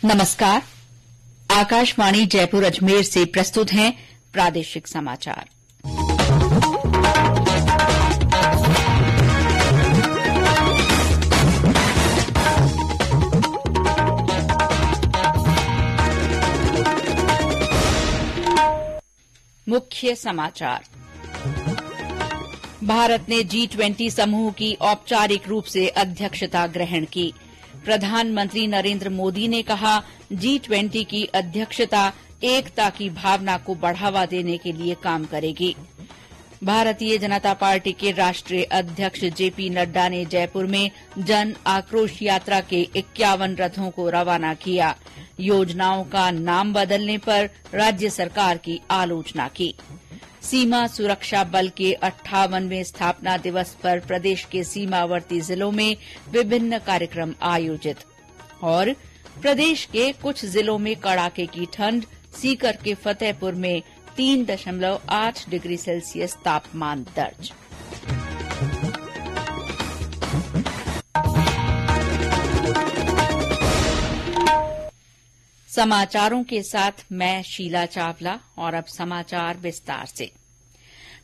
नमस्कार। आकाशवाणी जयपुर अजमेर से प्रस्तुत हैं प्रादेशिक समाचार। मुख्य समाचार। भारत ने G20 समूह की औपचारिक रूप से अध्यक्षता ग्रहण की। प्रधानमंत्री नरेंद्र मोदी ने कहा, G20 की अध्यक्षता एकता की भावना को बढ़ावा देने के लिए काम करेगी। भारतीय जनता पार्टी के राष्ट्रीय अध्यक्ष जेपी नड्डा ने जयपुर में जन आक्रोश यात्रा के 51 रथों को रवाना किया। योजनाओं का नाम बदलने पर राज्य सरकार की आलोचना की। सीमा सुरक्षा बल के 58वें स्थापना दिवस पर प्रदेश के सीमावर्ती जिलों में विभिन्न कार्यक्रम आयोजित। और प्रदेश के कुछ जिलों में कड़ाके की ठंड, सीकर के फतेहपुर में 3.8 डिग्री सेल्सियस तापमान दर्ज। समाचारों के साथ मैं शीला चावला और अब समाचार विस्तार से।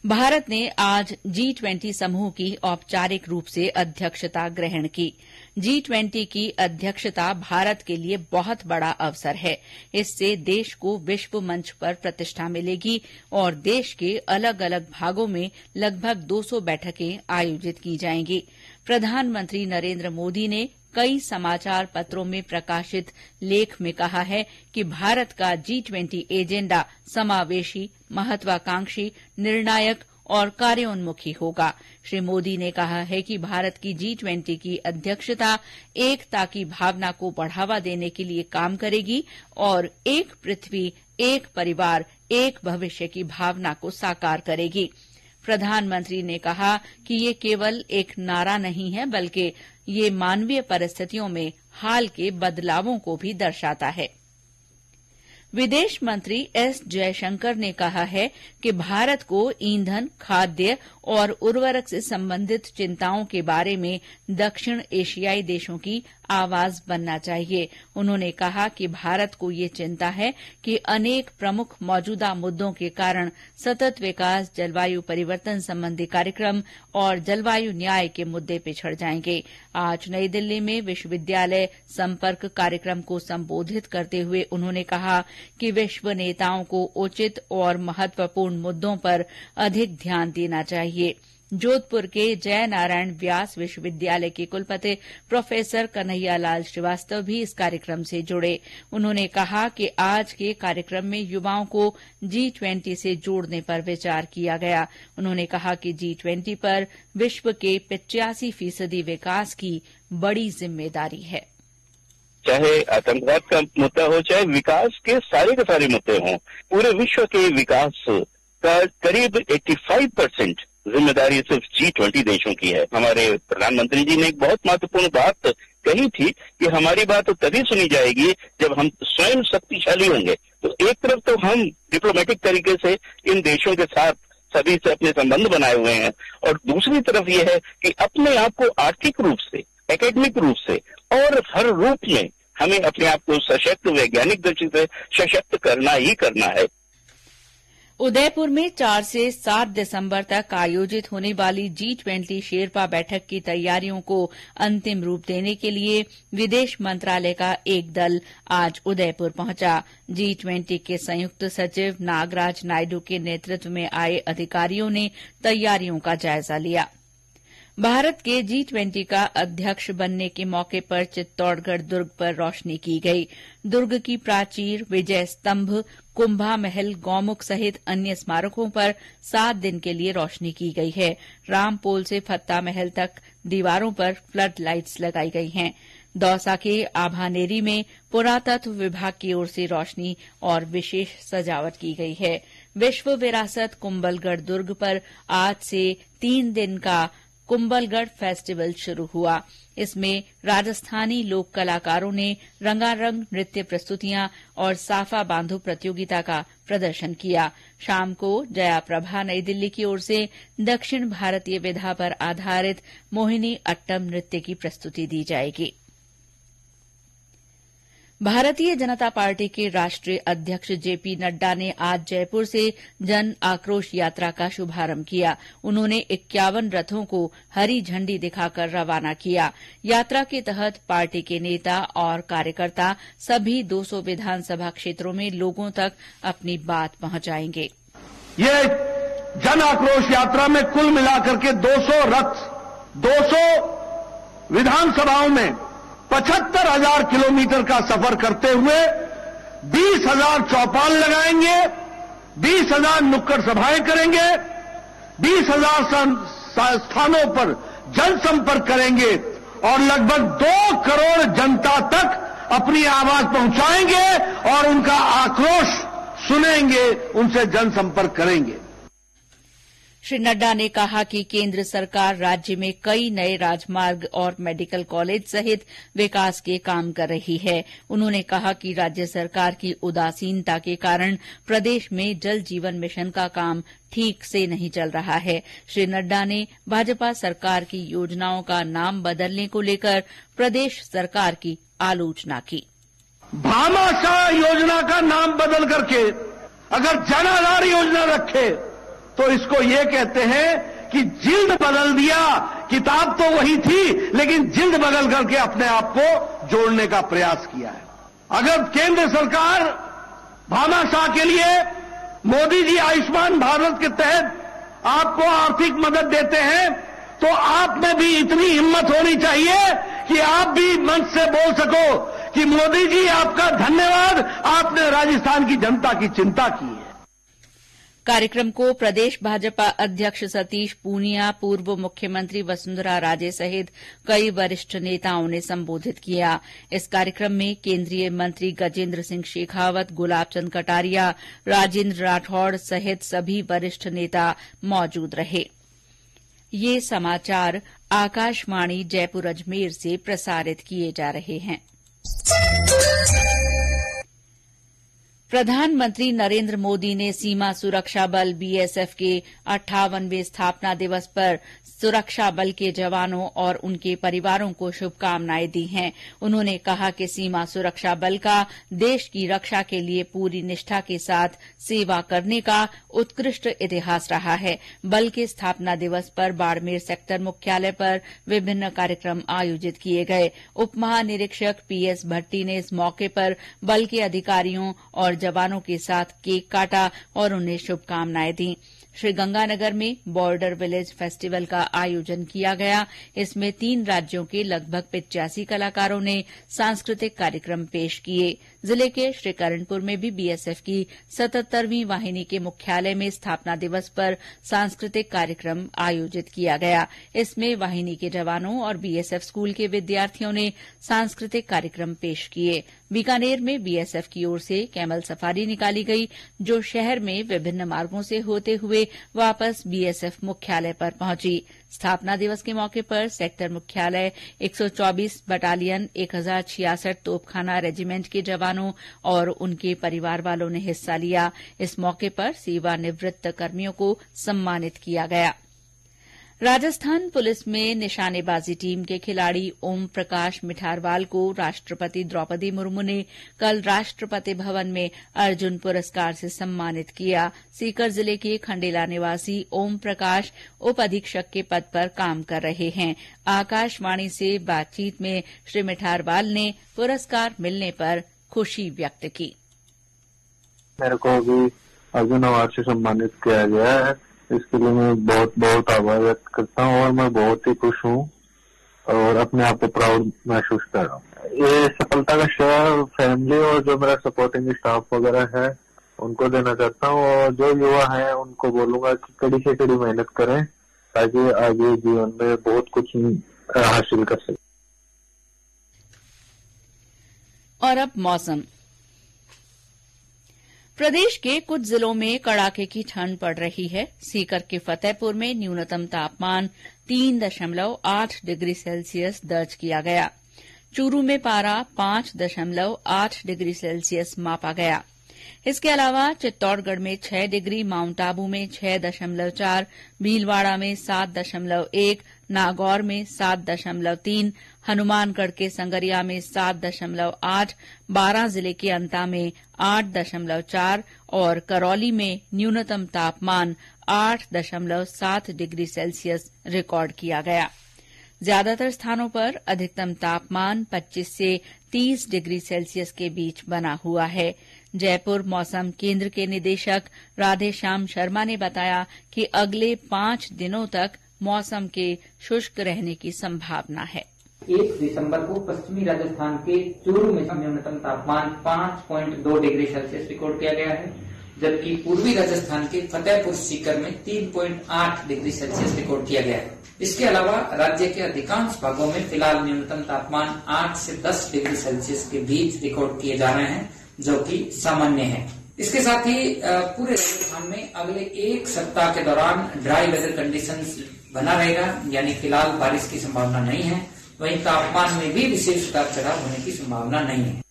भारत ने आज G20 समूह की औपचारिक रूप से अध्यक्षता ग्रहण की। G20 की अध्यक्षता भारत के लिए बहुत बड़ा अवसर है। इससे देश को विश्व मंच पर प्रतिष्ठा मिलेगी और देश के अलग अलग भागों में लगभग 200 बैठकें आयोजित की जाएंगी। प्रधानमंत्री नरेंद्र मोदी ने कई समाचार पत्रों में प्रकाशित लेख में कहा है कि भारत का G20 एजेंडा समावेशी, महत्वाकांक्षी, निर्णायक और कार्योन्मुखी होगा। श्री मोदी ने कहा है कि भारत की G20 की अध्यक्षता एकता की भावना को बढ़ावा देने के लिए काम करेगी और एक पृथ्वी, एक परिवार, एक भविष्य की भावना को साकार करेगी। प्रधानमंत्री ने कहा कि ये केवल एक नारा नहीं है, बल्कि ये मानवीय परिस्थितियों में हाल के बदलावों को भी दर्शाता है। विदेश मंत्री एस जयशंकर ने कहा है कि भारत को ईंधन, खाद्य और उर्वरक से संबंधित चिंताओं के बारे में दक्षिण एशियाई देशों की आवाज बनना चाहिए। उन्होंने कहा कि भारत को ये चिंता है कि अनेक प्रमुख मौजूदा मुद्दों के कारण सतत विकास, जलवायु परिवर्तन संबंधी कार्यक्रम और जलवायु न्याय के मुद्दे पिछड़ जाएंगे। आज नई दिल्ली में विश्वविद्यालय संपर्क कार्यक्रम को संबोधित करते हुए उन्होंने कहा कि विश्व नेताओं को उचित और महत्वपूर्ण मुद्दों पर अधिक ध्यान देना चाहिए। जोधपुर के जय नारायण व्यास विश्वविद्यालय के कुलपति प्रोफेसर कन्हैयालाल श्रीवास्तव भी इस कार्यक्रम से जुड़े। उन्होंने कहा कि आज के कार्यक्रम में युवाओं को G20 से जोड़ने पर विचार किया गया। उन्होंने कहा कि G20 पर विश्व के 85% विकास की बड़ी जिम्मेदारी है। चाहे आतंकवाद का मुद्दा हो, चाहे विकास के सारे मुद्दे हों, पूरे विश्व के विकास का करीब 85% जिम्मेदारी सिर्फ G20 देशों की है। हमारे प्रधानमंत्री जी ने एक बहुत महत्वपूर्ण बात कही थी कि हमारी बात तभी सुनी जाएगी जब हम स्वयं शक्तिशाली होंगे। तो एक तरफ तो हम डिप्लोमेटिक तरीके से इन देशों के साथ सभी से अपने संबंध बनाए हुए हैं और दूसरी तरफ ये है कि अपने आप को आर्थिक रूप से, एकेडमिक रूप से और हर रूप में हमें अपने आप को सशक्त, वैज्ञानिक दृष्टि से सशक्त करना ही करना है। उदयपुर में 4 से 7 दिसंबर तक आयोजित होने वाली G20 शेरपा बैठक की तैयारियों को अंतिम रूप देने के लिए विदेश मंत्रालय का एक दल आज उदयपुर पहुंचा। G20 के संयुक्त सचिव नागराज नायडू के नेतृत्व में आए अधिकारियों ने तैयारियों का जायजा लिया। भारत के G20 का अध्यक्ष बनने के मौके पर चित्तौड़गढ़ दुर्ग पर रोशनी की गई। दुर्ग की प्राचीर, विजय स्तंभ, कुंभा महल, गौमुख सहित अन्य स्मारकों पर 7 दिन के लिए रोशनी की गई है। रामपोल से फत्ता महल तक दीवारों पर फ्लड लाइट्स लगाई गई हैं। दौसा के आभानेरी में पुरातत्व विभाग की ओर से रोशनी और विशेष सजावट की गई है। विश्व विरासत कुंभलगढ़ दुर्ग पर आज से 3 दिन का कुंभलगढ़ फेस्टिवल शुरू हुआ। इसमें राजस्थानी लोक कलाकारों ने रंगारंग नृत्य प्रस्तुतियां और साफा बांधो प्रतियोगिता का प्रदर्शन किया। शाम को जया प्रभा नई दिल्ली की ओर से दक्षिण भारतीय विधा पर आधारित मोहिनी अट्टम नृत्य की प्रस्तुति दी जाएगी। भारतीय जनता पार्टी के राष्ट्रीय अध्यक्ष जेपी नड्डा ने आज जयपुर से जन आक्रोश यात्रा का शुभारंभ किया। उन्होंने 51 रथों को हरी झंडी दिखाकर रवाना किया। यात्रा के तहत पार्टी के नेता और कार्यकर्ता सभी 200 विधानसभा क्षेत्रों में लोगों तक अपनी बात पहुंचाएंगे। ये जन आक्रोश यात्रा में कुल मिलाकर के 200 रथ 200 विधानसभाओं में 75,000 किलोमीटर का सफर करते हुए 20,000 चौपाल लगाएंगे, 20,000 नुक्कड़ सभाएं करेंगे, 20,000 स्थानों पर जनसंपर्क करेंगे और लगभग 2 करोड़ जनता तक अपनी आवाज पहुंचाएंगे और उनका आक्रोश सुनेंगे, उनसे जनसंपर्क करेंगे। श्री नड्डा ने कहा कि केंद्र सरकार राज्य में कई नए राजमार्ग और मेडिकल कॉलेज सहित विकास के काम कर रही है। उन्होंने कहा कि राज्य सरकार की उदासीनता के कारण प्रदेश में जल जीवन मिशन का काम ठीक से नहीं चल रहा है। श्री नड्डा ने भाजपा सरकार की योजनाओं का नाम बदलने को लेकर प्रदेश सरकार की आलोचना की। भामाशाह योजना का नाम बदल करके अगर जन आधार योजना रखे तो इसको ये कहते हैं कि जिल्द बदल दिया, किताब तो वही थी लेकिन जिल्द बदल करके अपने आप को जोड़ने का प्रयास किया है। अगर केंद्र सरकार भामाशाह के लिए मोदी जी आयुष्मान भारत के तहत आपको आर्थिक मदद देते हैं तो आप में भी इतनी हिम्मत होनी चाहिए कि आप भी मंच से बोल सको कि मोदी जी आपका धन्यवाद, आपने राजस्थान की जनता की चिंता की है। कार्यक्रम को प्रदेश भाजपा अध्यक्ष सतीश पूनिया, पूर्व मुख्यमंत्री वसुंधरा राजे सहित कई वरिष्ठ नेताओं ने संबोधित किया। इस कार्यक्रम में केंद्रीय मंत्री गजेंद्र सिंह शेखावत, गुलाब चंद कटारिया, राजेंद्र राठौड़ सहित सभी वरिष्ठ नेता मौजूद रहे। ये समाचार आकाशवाणी जयपुर अजमेर से प्रसारित किए जा रहे हैं। प्रधानमंत्री नरेंद्र मोदी ने सीमा सुरक्षा बल बीएसएफ के 58वें स्थापना दिवस पर सुरक्षा बल के जवानों और उनके परिवारों को शुभकामनाएं दी हैं। उन्होंने कहा कि सीमा सुरक्षा बल का देश की रक्षा के लिए पूरी निष्ठा के साथ सेवा करने का उत्कृष्ट इतिहास रहा है। बल के स्थापना दिवस पर बाड़मेर सेक्टर मुख्यालय पर विभिन्न कार्यक्रम आयोजित किए गए। उप महानिरीक्षक पीएस भट्टी ने इस मौके पर बल के अधिकारियों और जवानों के साथ केक काटा और उन्हें शुभकामनाएं दी। श्रीगंगानगर में बॉर्डर विलेज फेस्टिवल का आयोजन किया गया। इसमें 3 राज्यों के लगभग 85 कलाकारों ने सांस्कृतिक कार्यक्रम पेश किए। जिले के श्रीकरणपुर में भी बीएसएफ की 77वीं वाहिनी के मुख्यालय में स्थापना दिवस पर सांस्कृतिक कार्यक्रम आयोजित किया गया। इसमें वाहिनी के जवानों और बीएसएफ स्कूल के विद्यार्थियों ने सांस्कृतिक कार्यक्रम पेश किए। बीकानेर में बीएसएफ की ओर से कैमल सफारी निकाली गई, जो शहर में विभिन्न मार्गों से होते हुए वापस बीएसएफ मुख्यालय पर पहुंची। स्थापना दिवस के मौके पर सेक्टर मुख्यालय 124 बटालियन 1066 तोपखाना रेजिमेंट के जवानों और उनके परिवार वालों ने हिस्सा लिया। इस मौके पर सेवानिवृत्त कर्मियों को सम्मानित किया गया। राजस्थान पुलिस में निशानेबाजी टीम के खिलाड़ी ओम प्रकाश मिठारवाल को राष्ट्रपति द्रौपदी मुर्मू ने कल राष्ट्रपति भवन में अर्जुन पुरस्कार से सम्मानित किया। सीकर जिले के खंडेला निवासी ओम प्रकाश उप अधीक्षक के पद पर काम कर रहे हैं। आकाशवाणी से बातचीत में श्री मिठारवाल ने पुरस्कार मिलने पर खुशी व्यक्त की। मेरे को भी अर्जुन अवार्ड से सम्मानित किया गया है, इसके लिए मैं बहुत बहुत आभार व्यक्त करता हूँ और मैं बहुत ही खुश हूँ और अपने आप को प्राउड महसूस कर रहा हूँ। ये सफलता का श्रेय फैमिली और जो मेरा सपोर्टिंग स्टाफ वगैरह है उनको देना चाहता हूँ और जो युवा हैं उनको बोलूंगा कि कड़ी से कड़ी मेहनत करें ताकि आगे जीवन में बहुत कुछ हासिल कर सकें। और अब मौसम। प्रदेश के कुछ जिलों में कड़ाके की ठंड पड़ रही है। सीकर के फतेहपुर में न्यूनतम तापमान 3.8 डिग्री सेल्सियस दर्ज किया गया। चूरू में पारा 5.8 डिग्री सेल्सियस मापा गया। इसके अलावा चित्तौड़गढ़ में 6 डिग्री, माउंट आबू में 6.4, भीलवाड़ा में 7.1, नागौर में 7.3, हनुमानगढ़ के संगरिया में 7.8, बारां जिले के अंता में 8.4 और करौली में न्यूनतम तापमान 8.7 डिग्री सेल्सियस रिकॉर्ड किया गया। ज्यादातर स्थानों पर अधिकतम तापमान 25 से 30 डिग्री सेल्सियस के बीच बना हुआ है। जयपुर मौसम केंद्र के निदेशक राधेश्याम शर्मा ने बताया कि अगले 5 दिनों तक मौसम के शुष्क रहने की संभावना है। 1 दिसंबर को पश्चिमी राजस्थान के चूरू में न्यूनतम तापमान 5.2 डिग्री सेल्सियस रिकॉर्ड किया गया है, जबकि पूर्वी राजस्थान के फतेहपुर सीकर में 3.8 डिग्री सेल्सियस रिकॉर्ड किया गया है। इसके अलावा राज्य के अधिकांश भागों में फिलहाल न्यूनतम तापमान 8 से 10 डिग्री सेल्सियस के बीच रिकॉर्ड किए जा रहे हैं, जो कि सामान्य है। इसके साथ ही पूरे राजस्थान में अगले 1 सप्ताह के दौरान ड्राई वेदर कंडीशंस बना रहेगा, यानी फिलहाल बारिश की संभावना नहीं है। वहीं तापमान में भी विशेष उतार चढ़ाव होने की संभावना नहीं है।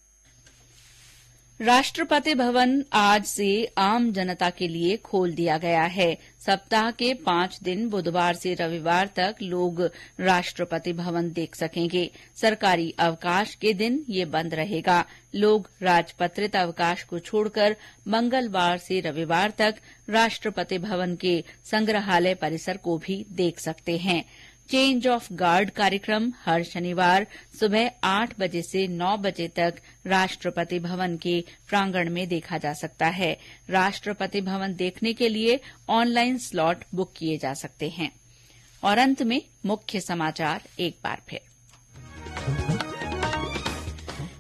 राष्ट्रपति भवन आज से आम जनता के लिए खोल दिया गया है। सप्ताह के 5 दिन बुधवार से रविवार तक लोग राष्ट्रपति भवन देख सकेंगे। सरकारी अवकाश के दिन ये बंद रहेगा। लोग राजपत्रित अवकाश को छोड़कर मंगलवार से रविवार तक राष्ट्रपति भवन के संग्रहालय परिसर को भी देख सकते हैं। चेंज ऑफ गार्ड कार्यक्रम हर शनिवार सुबह 8 बजे से 9 बजे तक राष्ट्रपति भवन के प्रांगण में देखा जा सकता है। राष्ट्रपति भवन देखने के लिए ऑनलाइन स्लॉट बुक किए जा सकते हैं। और अंत में मुख्य समाचार एक बार फिर।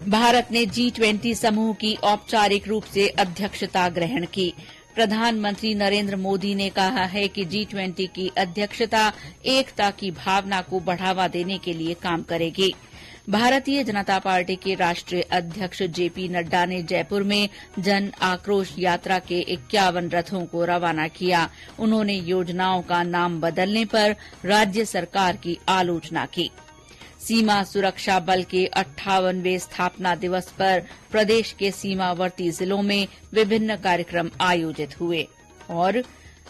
भारत ने G20 समूह की औपचारिक रूप से अध्यक्षता ग्रहण की। प्रधानमंत्री नरेंद्र मोदी ने कहा है कि G20 की अध्यक्षता एकता की भावना को बढ़ावा देने के लिए काम करेगी। भारतीय जनता पार्टी के राष्ट्रीय अध्यक्ष जेपी नड्डा ने जयपुर में जन आक्रोश यात्रा के 51 रथों को रवाना किया। उन्होंने योजनाओं का नाम बदलने पर राज्य सरकार की आलोचना की। सीमा सुरक्षा बल के 58वें स्थापना दिवस पर प्रदेश के सीमावर्ती जिलों में विभिन्न कार्यक्रम आयोजित हुए। और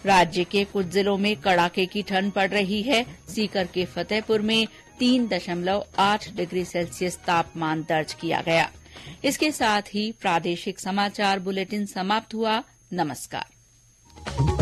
राज्य के कुछ जिलों में कड़ाके की ठंड पड़ रही है। सीकर के फतेहपुर में 3.8 डिग्री सेल्सियस तापमान दर्ज किया गया। इसके साथ ही प्रादेशिक समाचार बुलेटिन समाप्त हुआ। नमस्कार।